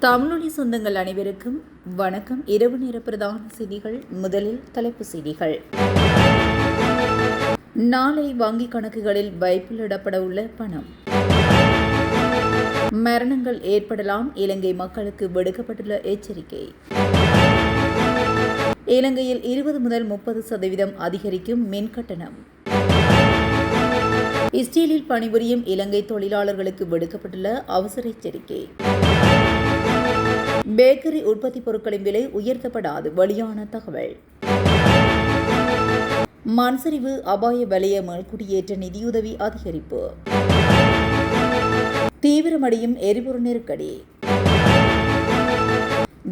தமிழொலி சொந்தங்கள் அனைவருக்கும் வணக்கம். இரவு நேர பிரதான செய்திகள். முதலில் தலைப்பு செய்திகள். நாளை வங்கிக் கணக்குகளில் வைப்பிலிடப்பட உள்ள பணம். மரணங்கள் ஏற்படலாம், இலங்கை மக்களுக்கு விடுக்கப்பட்டுள்ள எச்சரிக்கை. இலங்கையில் 20 முதல் 30% அதிகரிக்கும் மின் கட்டணம். இஸ்ரேலில் பணிபுரியும் இலங்கை தொழிலாளர்களுக்கு விடுக்கப்பட்டுள்ள அவசர எச்சரிக்கை. பேக்கரி உற்பத்தி பொருட்களின் விலை உயர்த்தப்படாது, வெளியான தகவல். மண்சரிவு அபாய வலய மேல்குடியேற்ற நிதியுதவி அதிகரிப்பு. தீவிரமடையும் எரிபொருள் நெருக்கடி.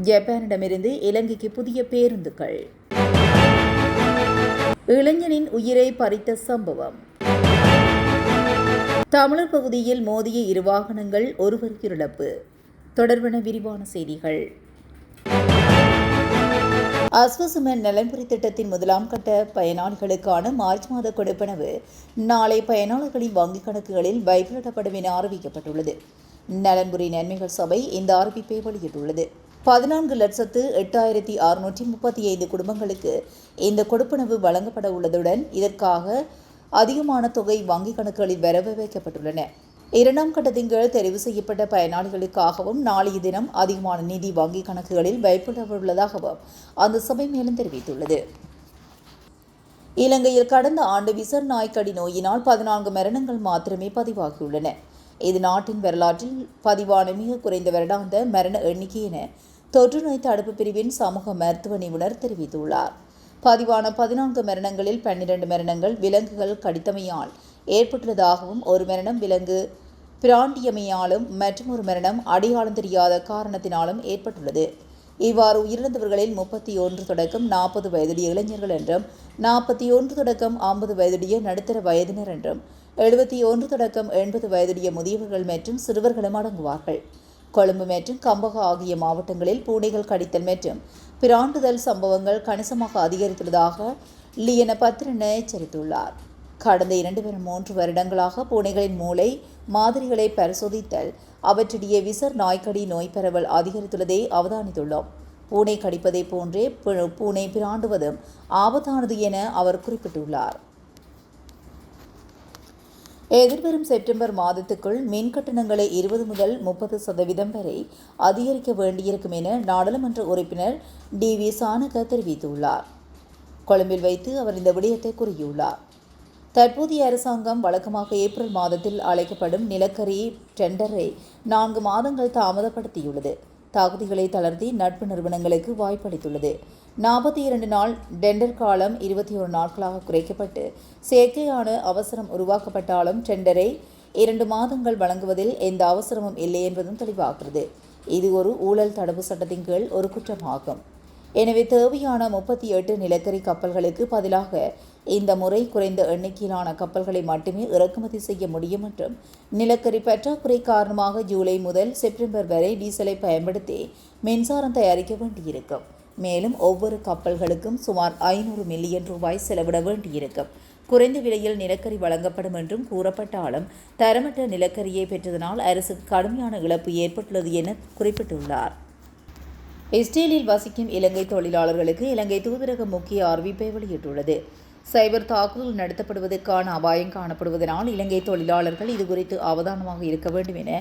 ஜப்பானிடமிருந்து இலங்கைக்கு புதிய பேருந்துகள். இளைஞனின் உயிரை பறித்த சம்பவம். தமிழர் பகுதியில் மோதிய 2 வாகனங்கள், ஒருவர் இழப்பு. தொடர்பான விரிவான செய்திகள். அஸ்வசுமன் நலன்புரி திட்டத்தின் 1ஆம் கட்ட பயனாளிகளுக்கான மார்ச் மாத கொடுப்பனவு நாளை பயனாளர்களின் வங்கிக் கணக்குகளில் வைப்பிலிடப்படும் என அறிவிக்கப்பட்டுள்ளது. நலன்புரி நன்மைகள் சபை இந்த அறிவிப்பை வெளியிட்டுள்ளது. 14,08,635 குடும்பங்களுக்கு இந்த கொடுப்பனவு வழங்கப்பட உள்ளதுடன் இதற்காக அதிகமான தொகை வங்கிக் கணக்குகளில் வரவு வைக்கப்பட்டுள்ளன. 2ஆம் கட்டத்தின் கீழ் தெரிவு செய்யப்பட்ட பயனாளிகளுக்காகவும் நாளைய தினம் அதிகமான நிதி வங்கிக் கணக்குகளில் வைப்பிடப்பட்டுள்ளதாகவும் அந்த சபை மேலும் தெரிவித்துள்ளது. இலங்கையில் கடந்த ஆண்டு விசர் நாய்க்கடி நோயினால் 14 மரணங்கள் மாத்திரமே பதிவாகியுள்ளன. இது நாட்டின் வரலாற்றில் பதிவான மிக குறைந்த வருடாந்த மரண எண்ணிக்கை என தொற்று நோய் தடுப்பு பிரிவின் சமூக மருத்துவ நிபுணர் தெரிவித்துள்ளார். பதிவான 14 மரணங்களில் 12 மரணங்கள் விலங்குகள் கடித்தமையால் ஏற்பட்டுள்ளதாகவும், ஒரு மரணம் விலங்கு பிராண்டியமையாலும் மற்றும் ஒரு மரணம் அடையாளம் தெரியாத காரணத்தினாலும் ஏற்பட்டுள்ளது. இவ்வாறு உயிரிழந்தவர்களில் 31 தொடக்கம் 40 வயதுடைய இளைஞர்கள் என்றும், 41 தொடக்கம் 50 வயதுடைய நடுத்தர வயதினர் என்றும், 71 தொடக்கம் 80 வயதுடைய முதியவர்கள் மற்றும் சிறுவர்களும் அடங்குவார்கள். கொழும்பு மற்றும் கம்பகா ஆகிய மாவட்டங்களில் பூனைகள் கடித்தல் மற்றும் பிராண்டுதல் சம்பவங்கள் கணிசமாக அதிகரித்துள்ளதாக லியன பத்ரன எச்சரித்துள்ளார். கடந்த 2-3 வருடங்களாக பூனைகளின் மூளை மாதிரிகளை பரிசோதித்தல், அவற்றிடையே விசர் நாய்க்கடி நோய் பரவல் அதிகரித்துள்ளதை அவதானித்துள்ளோம். பூனை கடிப்பதை போன்றே பூனை பிராண்டுவதும் ஆபத்தானது என அவர் குறிப்பிட்டுள்ளார். எதிர்வரும் செப்டம்பர் மாதத்துக்குள் மின் கட்டணங்களை 20 முதல் 30% வரை அதிகரிக்க வேண்டியிருக்கும் என நாடாளுமன்ற உறுப்பினர் DV சானக தெரிவித்துள்ளார். கொழும்பில் வைத்து அவர் இந்த விடயத்தை கூறியுள்ளார். தற்போதைய அரசாங்கம் வழக்கமாக ஏப்ரல் மாதத்தில் அழைக்கப்படும் நிலக்கரி டெண்டரை 4 மாதங்கள் தாமதப்படுத்தியுள்ளது. தகுதிகளை தளர்த்தி நட்பு நிறுவனங்களுக்கு வாய்ப்பளித்துள்ளது. 42 நாள் டெண்டர் காலம் 21 நாட்களாக குறைக்கப்பட்டு செயற்கையான அவசரம் உருவாக்கப்பட்டாலும் டெண்டரை 2 மாதங்கள் வழங்குவதில் எந்த அவசரமும் இல்லை என்பதும் தெளிவாகிறது. இது ஒரு ஊழல் தடுப்பு சட்டத்தின் கீழ் ஒரு குற்றமாகும். எனவே தேவையான 38 நிலக்கரி கப்பல்களுக்கு பதிலாக இந்த முறை குறைந்த எண்ணிக்கையிலான கப்பல்களை மட்டுமே இறக்குமதி செய்ய முடியும் என்றும், நிலக்கரி பற்றாக்குறை காரணமாக ஜூலை முதல் செப்டம்பர் வரை டீசலை பயன்படுத்தி மின்சாரம் தயாரிக்க வேண்டியிருக்கும். மேலும் ஒவ்வொரு கப்பல்களுக்கும் சுமார் 500 மில்லியன் ரூபாய் செலவிட வேண்டியிருக்கும். குறைந்த விலையில் நிலக்கரி வழங்கப்படும் என்றும் கூறப்பட்டாலும் தரமற்ற நிலக்கரியை பெற்றதனால் அரசுக்கு கடுமையான இழப்பு ஏற்பட்டுள்ளது என குறிப்பிட்டுள்ளார். இஸ்ரேலில் வசிக்கும் இலங்கை தொழிலாளர்களுக்கு இலங்கை தூதரகம் முக்கிய அறிவிப்பை வெளியிட்டுள்ளது. சைபர் தாக்குதல் நடத்தப்படுவதற்கான அபாயம் காணப்படுவதனால் இலங்கை தொழிலாளர்கள் இதுகுறித்து அவதானமாக இருக்க வேண்டும் என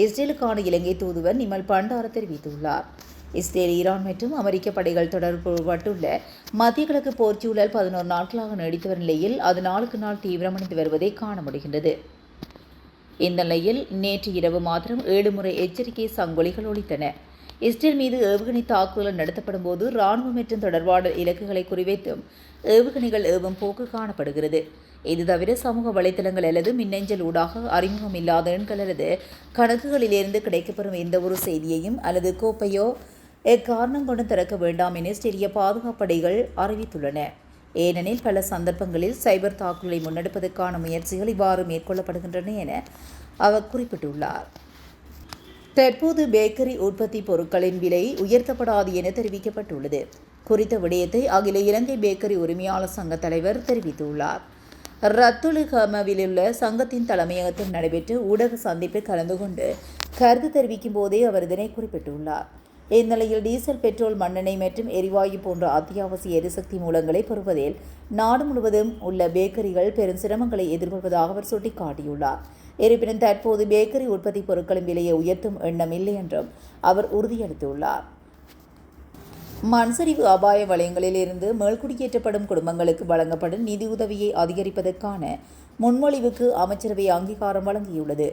இஸ்ரேலுக்கான இலங்கை தூதுவர் நிமல் பண்டார தெரிவித்துள்ளார். இஸ்ரேல், ஈரான் மற்றும் அமெரிக்க படைகள் தொடர்புபட்டுள்ள மத்திய கிழக்கு போர்ச்சூழல் 11 நாட்களாக நீடித்து வரும் நிலையில் அது நாளுக்கு நாள் தீவிரமடைந்து வருவதை காண முடிகின்றது. இந்த நிலையில் நேற்று இரவு மாத்திரம் 7 முறை எச்சரிக்கை சங்கொலிகள் ஒலித்தன. இஸ்ரேல் மீது ஏவுகணை தாக்குதல் நடத்தப்படும் போது இராணுவம் மற்றும் தொடர்பான இலக்குகளை குறிவைத்தும் ஏவுகணைகள் ஏவும் போக்கு காணப்படுகிறது. இது தவிர சமூக வலைதளங்கள் அல்லது மின்னஞ்சல் ஊடாக அறிமுகம் இல்லாத எண்கள் அல்லது கணக்குகளிலிருந்து கிடைக்கப்பெறும் எந்த ஒரு செய்தியையும் அல்லது கோப்பையோ எக்காரணம் கொண்டு திறக்க வேண்டாம் என இஸ்ரேலிய பாதுகாப்படைகள் அறிவித்துள்ளன. ஏனெனில் பல சந்தர்ப்பங்களில் சைபர் தாக்குதலை முன்னெடுப்பதற்கான முயற்சிகள் இவ்வாறு மேற்கொள்ளப்படுகின்றன என அவர் குறிப்பிட்டுள்ளார். தற்போது பேக்கரி உற்பத்தி பொருட்களின் விலை உயர்த்தப்படாது என தெரிவிக்கப்பட்டுள்ளது. குறித்த விடயத்தை அகில இலங்கை பேக்கரி உரிமையாளர் சங்க தலைவர் தெரிவித்துள்ளார். ரத்துலுகமவிலுள்ள சங்கத்தின் தலைமையகத்தில் நடைபெற்ற ஊடக சந்திப்பில் கலந்து கொண்டு கருத்து தெரிவிக்கும் போதே அவர் இதனை குறிப்பிட்டுள்ளார். இந்நிலையில் டீசல், பெட்ரோல், மண்ணெண்ணெய் மற்றும் எரிவாயு போன்ற அத்தியாவசிய எரிசக்தி மூலங்களை பெறுவதில் நாடு முழுவதும் உள்ள பேக்கரிகள் பெரும் சிரமங்களை எதிர்கொள்வதாக அவர் சுட்டிக்காட்டியுள்ளார். இருப்பினும் தற்போது பேக்கரி உற்பத்தி பொருட்களின் விலையை உயர்த்தும் எண்ணம் இல்லை என்றும் அவர் உறுதியளித்துள்ளார். மண்சரிவு அபாய வலயங்களில் இருந்து மேல்குடியேற்றப்படும் குடும்பங்களுக்கு வழங்கப்படும் நிதியுதவியை அதிகரிப்பதற்கான முன்மொழிவுக்கு அமைச்சரவை அங்கீகாரம் வழங்கியுள்ளது.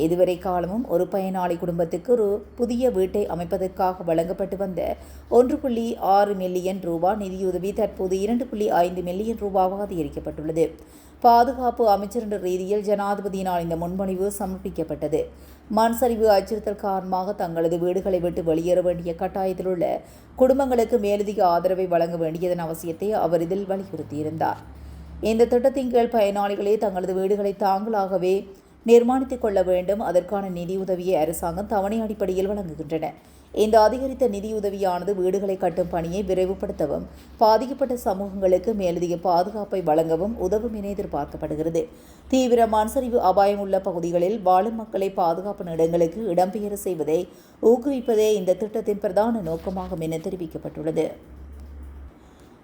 இதுவரை காலமும் ஒரு பயனாளி குடும்பத்துக்கு ஒரு புதிய வீட்டை அமைப்பதற்காக வழங்கப்பட்டு வந்த 1.6 மில்லியன் ரூபாய் நிதியுதவி தற்போது 2.5 மில்லியன் ரூபாவாக அதிகரிக்கப்பட்டுள்ளது. பாதுகாப்பு அமைச்சர் என்ற ரீதியில் ஜனாதிபதியினால் இந்த முன்மொழிவு சமர்ப்பிக்கப்பட்டது. மண் சரிவு அச்சுறுத்தல் காரணமாக தங்களது வீடுகளை விட்டு வெளியேற வேண்டிய கட்டாயத்தில் உள்ள குடும்பங்களுக்கு மேலதிக ஆதரவை வழங்க வேண்டியதன் அவசியத்தை அவர் இதில் வலியுறுத்தியிருந்தார். இந்த திட்டத்தின் கீழ் பயனாளிகளே தங்களது வீடுகளை தாங்களாகவே நிர்மாணித்துக் கொள்ள வேண்டும். அதற்கான நிதியுதவியை அரசாங்கம் தவணை அடிப்படையில் வழங்குகின்றன. இந்த அதிகரித்த நிதியுதவியானது வீடுகளை கட்டும் பணியை விரைவுபடுத்தவும் பாதிக்கப்பட்ட சமூகங்களுக்கு மேலதிக பாதுகாப்பை வழங்கவும் உதவும் என எதிர்பார்க்கப்படுகிறது. தீவிர மண்சரிவு அபாயம் உள்ள பகுதிகளில் வாழும் மக்களை பாதுகாப்பான இடங்களுக்கு இடம்பெயர செய்வதை ஊக்குவிப்பதே இந்த திட்டத்தின் பிரதான நோக்கமாகும் என தெரிவிக்கப்பட்டுள்ளது.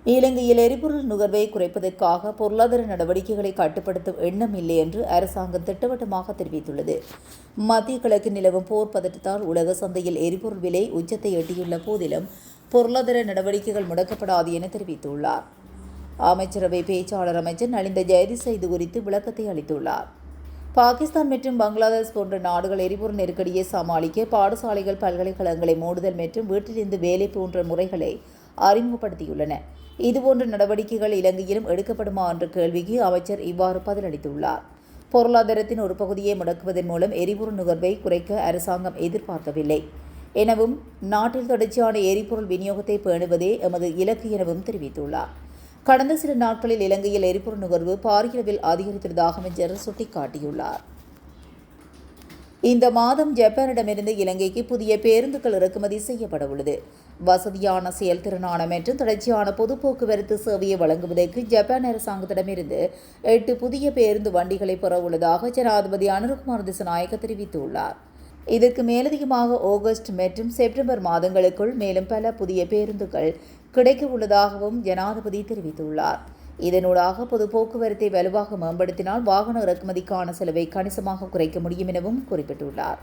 இலங்கையில் எரிபொருள் நுகர்வை குறைப்பதற்காக பொருளாதார நடவடிக்கைகளை கட்டுப்படுத்தும் எண்ணம் இல்லை என்று அரசாங்கம் திட்டவட்டமாக தெரிவித்துள்ளது. மத்திய கிழக்கு நிலவும் போர் பதட்டத்தால் உலக சந்தையில் எரிபொருள் விலை உச்சத்தை எட்டியுள்ள போதிலும் பொருளாதார நடவடிக்கைகள் முடக்கப்படாது என தெரிவித்துள்ளார். அமைச்சரவை பேச்சாளர் அமைச்சர் நலிந்த ஜெயதிச இது குறித்து விளக்கத்தை அளித்துள்ளார். பாகிஸ்தான் மற்றும் பங்களாதேஷ் போன்ற நாடுகள் எரிபொருள் நெருக்கடியை சமாளிக்க பாடசாலைகள், பல்கலைக்கழகங்களை மூடுதல் மற்றும் வீட்டிலிருந்து வேலை போன்ற முறைகளை அறிமுகப்படுத்தியுள்ளன. இதுபோன்ற நடவடிக்கைகள் இலங்கையிலும் எடுக்கப்படுமா என்ற கேள்விக்கு அமைச்சர் இவ்வாறு பதிலளித்துள்ளார். பொருளாதாரத்தின் ஒரு பகுதியை முடக்குவதன் மூலம் எரிபொருள் நுகர்வை குறைக்க அரசாங்கம் எதிர்பார்க்கவில்லை எனவும் நாட்டில் தொடர்ச்சியான எரிபொருள் விநியோகத்தை பேணுவதே எமது இலக்கு எனவும் தெரிவித்துள்ளார். கடந்த சில நாட்களில் இலங்கையில் எரிபொருள் நுகர்வு பாரியளவில் அதிகரித்துள்ளதாக அமைச்சர் சுட்டிக்காட்டியுள்ளார். இந்த மாதம் ஜப்பானிடமிருந்து இலங்கைக்கு புதிய பேருந்துகள் இறக்குமதி செய்யப்பட உள்ளது. வசதியான, செயல்திறனான மற்றும் தொடர்ச்சியான பொது போக்குவரத்து சேவையை வழங்குவதற்கு ஜப்பான் அரசாங்கத்திடமிருந்து 8 புதிய பேருந்து வண்டிகளை பெற உள்ளதாக ஜனாதிபதி அனுரகுமார் திசாநாயக்க தெரிவித்துள்ளார். இதற்கு மேலதிகமாக ஆகஸ்ட் மற்றும் செப்டம்பர் மாதங்களுக்குள் மேலும் பல புதிய பேருந்துகள் கிடைக்க உள்ளதாகவும் ஜனாதிபதி தெரிவித்துள்ளார். இதனூடாக பொது போக்குவரத்தை வலுவாக மேம்படுத்தினால் வாகன இறக்குமதிக்கான செலவை கணிசமாக குறைக்க முடியும் எனவும் குறிப்பிட்டுள்ளார்.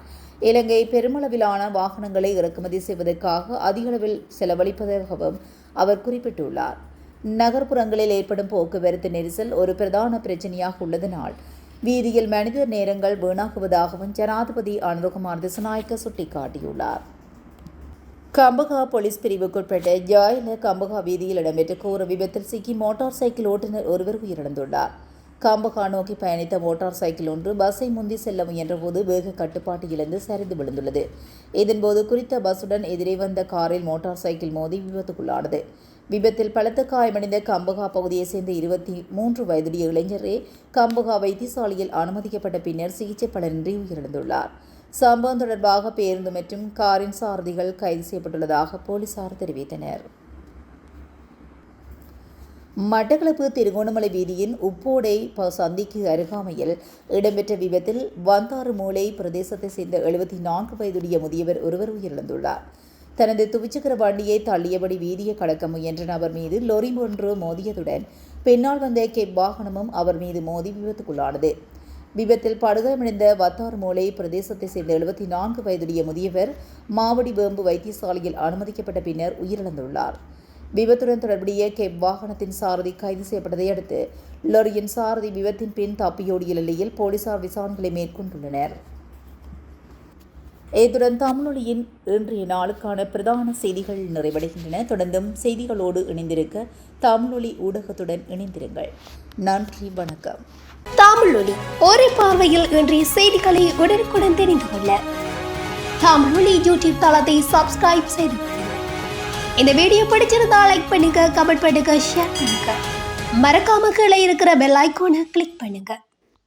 இலங்கை பெருமளவிலான வாகனங்களை இறக்குமதி செய்வதற்காக அதிகளவில் செலவழிப்பதாகவும் அவர் குறிப்பிட்டுள்ளார். நகர்ப்புறங்களில் ஏற்படும் போக்குவரத்து நெரிசல் ஒரு பிரதான பிரச்சினையாக உள்ளதனால் வீதியில் மனித நேரங்கள் வீணாகுவதாகவும் ஜனாதிபதி அனுரகுமார் திசாநாயக்க சுட்டிக்காட்டியுள்ளார். கம்பகா போலீஸ் பிரிவுக்குட்பட்ட ஜாயில கம்பகா வீதியில் இடம்பெற்ற கோர விபத்தில் சிக்கி மோட்டார் சைக்கிள் ஓட்டுநர் ஒருவர் உயிரிழந்துள்ளார். கம்பகா நோக்கி பயணித்த மோட்டார் சைக்கிள் ஒன்று பஸ்ஸை முந்தி செல்ல முயன்றபோது வேக கட்டுப்பாட்டு இழந்து சரிந்து விழுந்துள்ளது. இதன்போது குறித்த பஸ்ஸுடன் எதிரே வந்த காரில் மோட்டார் சைக்கிள் மோதி விபத்துக்குள்ளானது. விபத்தில் பலத்த காயமடைந்த கம்பகா பகுதியைச் சேர்ந்த 23 வயதுடைய இளைஞரே கம்பகா வைத்தியசாலையில் அனுமதிக்கப்பட்ட பின்னர் சிகிச்சை பலனின்றி உயிரிழந்துள்ளார். சம்பவம் தொடர்பாக பேருந்து மற்றும் காரின் சாரதிகள் கைது செய்யப்பட்டுள்ளதாக போலீசார் தெரிவித்தனர். மட்டக்களப்பு திருகோணமலை வீதியின் உப்போடை சந்திக்கு அருகாமையில் இடம்பெற்ற விபத்தில் வந்தாறு மூலை பிரதேசத்தை சேர்ந்த 74 வயதுடைய முதியவர் ஒருவர் உயிரிழந்துள்ளார். தனது துவிச்சக்கர வண்டியை தள்ளியபடி வீதியை கடக்க முயன்ற நபர் மீது லொரி ஒன்று மோதியதுடன் பின்னால் வந்த கெப் வாகனமும் அவர் மீது மோதி விபத்துக்குள்ளானது. விபத்தில் படுகாயமடைந்த வத்தார் மூலை பிரதேசத்தை சேர்ந்த 74 வயதுடைய முதியவர் மாவடி வேம்பு வைத்தியசாலையில் அனுமதிக்கப்பட்ட பின்னர் உயிரிழந்துள்ளார். விபத்துடன் தொடர்புடைய கெப் வாகனத்தின் சாரதி கைது செய்யப்பட்டதை அடுத்து லொரியின் சாரதி விபத்தின் பின் தப்பியோடிய நிலையில் போலீசார் விசாரணைகளை மேற்கொண்டுள்ளனர். இத்துடன் தமிழொலியின் இன்றைய நாளுக்கான பிரதான செய்திகள் நிறைவடைகின்றன. தொடர்ந்தும் செய்திகளோடு இணைந்திருக்க தமிழொலி ஊடகத்துடன் இணைந்திருங்கள். நன்றி, வணக்கம். தமிழொலி ஒரே பார்வையில் இன்றைய செய்திகளை உடனுக்குடன் தெரிந்து கொள்ள தமிழொலி யூடியூப் தளத்தை சப்ஸ்கிரைப் செய்து இந்த வீடியோ பிடிச்சிருந்தா லைக் பண்ணுங்க, கமெண்ட் பண்ணுங்க, ஷேர் பண்ணுங்க. மறக்காம கீழே இருக்கிற பெல் ஐகானை கிளிக் பண்ணுங்க.